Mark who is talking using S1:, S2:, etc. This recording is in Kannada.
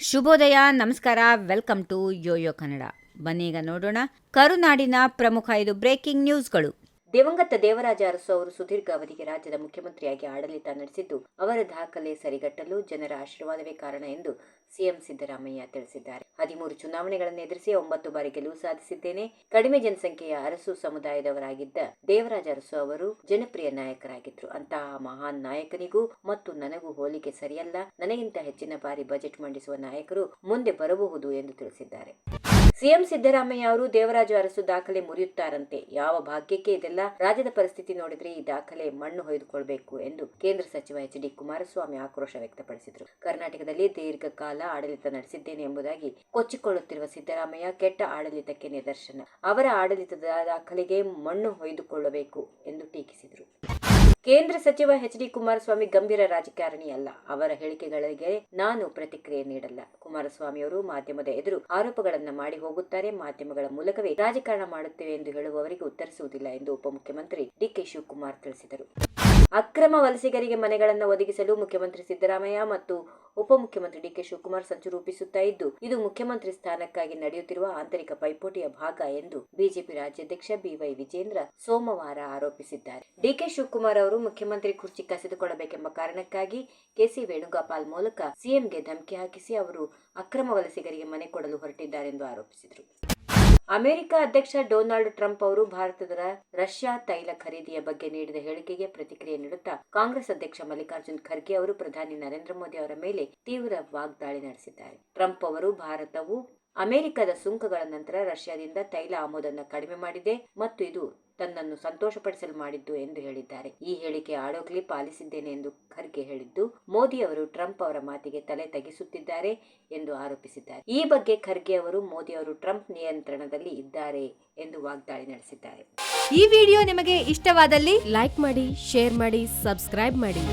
S1: ಶುಭೋದಯ, ನಮಸ್ಕಾರ, ವೆಲ್ಕಮ್ ಟು ಯೋಯೋ ಕನ್ನಡ. ಬನ್ನೀಗ ನೋಡೋಣ ಕರುನಾಡಿನ ಪ್ರಮುಖ 5 ಬ್ರೇಕಿಂಗ್ ನ್ಯೂಸ್ಗಳು. ದಿವಂಗತ ದೇವರಾಜ ಅರಸು ಅವರು ಸುದೀರ್ಘ ಅವಧಿಗೆ ರಾಜ್ಯದ ಮುಖ್ಯಮಂತ್ರಿಯಾಗಿ ಆಡಳಿತ ನಡೆಸಿದ್ದು, ಅವರ ದಾಖಲೆ ಸರಿಗಟ್ಟಲು ಜನರ ಆಶೀರ್ವಾದವೇ ಕಾರಣ ಎಂದು ಸಿಎಂ ಸಿದ್ದರಾಮಯ್ಯ ತಿಳಿಸಿದ್ದಾರೆ. 13 ಚುನಾವಣೆಗಳನ್ನು ಎದುರಿಸಿ 9 ಬಾರಿ ಗೆಲುವು ಸಾಧಿಸಿದ್ದೇನೆ. ಕಡಿಮೆ ಜನಸಂಖ್ಯೆಯ ಅರಸು ಸಮುದಾಯದವರಾಗಿದ್ದ ದೇವರಾಜ ಅರಸು ಅವರು ಜನಪ್ರಿಯ ನಾಯಕರಾಗಿದ್ರು. ಅಂತಹ ಮಹಾನ್ ನಾಯಕನಿಗೂ ಮತ್ತು ನನಗೂ ಹೋಲಿಕೆ ಸರಿಯಲ್ಲ. ನನಗಿಂತ ಹೆಚ್ಚಿನ ಬಾರಿ ಬಜೆಟ್ ಮಂಡಿಸುವ ನಾಯಕರು ಮುಂದೆ ಬರಬಹುದು ಎಂದು ತಿಳಿಸಿದ್ದಾರೆ. ಸಿಎಂ ಸಿದ್ದರಾಮಯ್ಯ ಅವರು ದೇವರಾಜ ಅರಸು ದಾಖಲೆ ಮುರಿಯುತ್ತಾರಂತೆ. ಯಾವ ಭಾಗ್ಯಕ್ಕೆ ಇದೆಲ್ಲ? ರಾಜ್ಯದ ಪರಿಸ್ಥಿತಿ ನೋಡಿದ್ರೆ ಈ ದಾಖಲೆ ಮಣ್ಣು ಹೊಯ್ದುಕೊಳ್ಬೇಕು ಎಂದು ಕೇಂದ್ರ ಸಚಿವ ಎಚ್.ಡಿ. ಕುಮಾರಸ್ವಾಮಿ ಆಕ್ರೋಶ ವ್ಯಕ್ತಪಡಿಸಿದರು. ಕರ್ನಾಟಕದಲ್ಲಿ ದೀರ್ಘಕಾಲ ಆಡಳಿತ ನಡೆಸಿದ್ದೇನೆ ಎಂಬುದಾಗಿ ಕೊಚ್ಚಿಕೊಳ್ಳುತ್ತಿರುವ ಸಿದ್ದರಾಮಯ್ಯ ಕೆಟ್ಟ ಆಡಳಿತಕ್ಕೆ ನಿದರ್ಶನ. ಅವರ ಆಡಳಿತದ ದಾಖಲೆಗೆ ಮಣ್ಣು ಹೊಯ್ದುಕೊಳ್ಳಬೇಕು ಎಂದು ಟೀಕಿಸಿದರು. ಕೇಂದ್ರ ಸಚಿವ ಎಚ್.ಡಿ. ಕುಮಾರಸ್ವಾಮಿ ಗಂಭೀರ ರಾಜಕಾರಣಿ ಅಲ್ಲ. ಅವರ ಹೇಳಿಕೆಗಳಿಗೆ ನಾನು ಪ್ರತಿಕ್ರಿಯೆ ನೀಡಲ್ಲ. ಕುಮಾರಸ್ವಾಮಿ ಅವರು ಮಾಧ್ಯಮದ ಎದುರು ಆರೋಪಗಳನ್ನ ಮಾಡಿ ಹೋಗುತ್ತಾರೆ. ಮಾಧ್ಯಮಗಳ ಮೂಲಕವೇ ರಾಜಕಾರಣ ಮಾಡುತ್ತೇವೆ ಎಂದು ಹೇಳುವವರಿಗೆ ಉತ್ತರಿಸುವುದಿಲ್ಲ ಎಂದು ಉಪಮುಖ್ಯಮಂತ್ರಿ ಡಿ.ಕೆ. ಶಿವಕುಮಾರ್ ತಿಳಿಸಿದರು. ಅಕ್ರಮ ವಲಸಿಗರಿಗೆ ಮನೆಗಳನ್ನು ಒದಗಿಸಲು ಮುಖ್ಯಮಂತ್ರಿ ಸಿದ್ದರಾಮಯ್ಯ ಮತ್ತು ಉಪಮುಖ್ಯಮಂತ್ರಿ ಡಿ.ಕೆ. ಶಿವಕುಮಾರ್ ಸಂಚು ರೂಪಿಸುತ್ತಾ ಇದ್ದು, ಇದು ಮುಖ್ಯಮಂತ್ರಿ ಸ್ಥಾನಕ್ಕಾಗಿ ನಡೆಯುತ್ತಿರುವ ಆಂತರಿಕ ಪೈಪೋಟಿಯ ಭಾಗ ಎಂದು ಬಿಜೆಪಿ ರಾಜ್ಯಾಧ್ಯಕ್ಷ ಬಿ.ವೈ. ವಿಜೇಂದ್ರ ಸೋಮವಾರ ಆರೋಪಿಸಿದ್ದಾರೆ. ಡಿ.ಕೆ. ಶಿವಕುಮಾರ್ ಅವರು ಮುಖ್ಯಮಂತ್ರಿ ಕುರ್ಚಿ ಕಸಿದುಕೊಳ್ಳಬೇಕೆಂಬ ಕಾರಣಕ್ಕಾಗಿ ಕೆ.ಸಿ. ವೇಣುಗೋಪಾಲ್ ಮೂಲಕ ಸಿಎಂಗೆ ಧಮಕಿ ಹಾಕಿಸಿ ಅವರು ಅಕ್ರಮ ವಲಸಿಗರಿಗೆ ಮನೆ ಕೊಡಲು ಹೊರಟಿದ್ದಾರೆಂದು ಆರೋಪಿಸಿದರು. ಅಮೆರಿಕ ಅಧ್ಯಕ್ಷ ಡೊನಾಲ್ಡ್ ಟ್ರಂಪ್ ಅವರು ಭಾರತದ ರಷ್ಯಾ ತೈಲ ಖರೀದಿಯ ಬಗ್ಗೆ ನೀಡಿದ ಹೇಳಿಕೆಗೆ ಪ್ರತಿಕ್ರಿಯೆ ನೀಡುತ್ತಾ ಕಾಂಗ್ರೆಸ್ ಅಧ್ಯಕ್ಷ ಮಲ್ಲಿಕಾರ್ಜುನ್ ಖರ್ಗೆ ಅವರು ಪ್ರಧಾನಿ ನರೇಂದ್ರ ಮೋದಿ ಅವರ ಮೇಲೆ ತೀವ್ರ ವಾಗ್ದಾಳಿ ನಡೆಸಿದ್ದಾರೆ. ಟ್ರಂಪ್ ಅವರು ಭಾರತವು ಅಮೆರಿಕದ ಸುಂಕಗಳ ನಂತರ ರಷ್ಯಾದಿಂದ ತೈಲ ಆಮದನ್ನು ಕಡಿಮೆ ಮಾಡಿದೆ ಮತ್ತು ಇದು ತನ್ನನ್ನು ಸಂತೋಷಪಡಿಸಲು ಮಾಡಿದ್ದು ಎಂದು ಹೇಳಿದ್ದಾರೆ. ಈ ಹೇಳಿಕೆ ಆಡೋಗ್ಲಿ ಪಾಲಿಸಿದ್ದೇನೆ ಎಂದು ಖರ್ಗೆ ಹೇಳಿದ್ದು, ಮೋದಿ ಅವರು ಟ್ರಂಪ್ ಅವರ ಮಾತಿಗೆ ತಲೆ ತಗ್ಗಿಸುತ್ತಿದ್ದಾರೆ ಎಂದು ಆರೋಪಿಸಿದ್ದಾರೆ. ಈ ಬಗ್ಗೆ ಖರ್ಗೆ ಅವರು ಮೋದಿ ಅವರು ಟ್ರಂಪ್ ನಿಯಂತ್ರಣದಲ್ಲಿ ಇದ್ದಾರೆ ಎಂದು ವಾಗ್ದಾಳಿ ನಡೆಸಿದ್ದಾರೆ.
S2: ಈ ವಿಡಿಯೋ ನಿಮಗೆ ಇಷ್ಟವಾದಲ್ಲಿ ಲೈಕ್ ಮಾಡಿ, ಶೇರ್ ಮಾಡಿ, ಸಬ್ಸ್ಕ್ರೈಬ್ ಮಾಡಿ.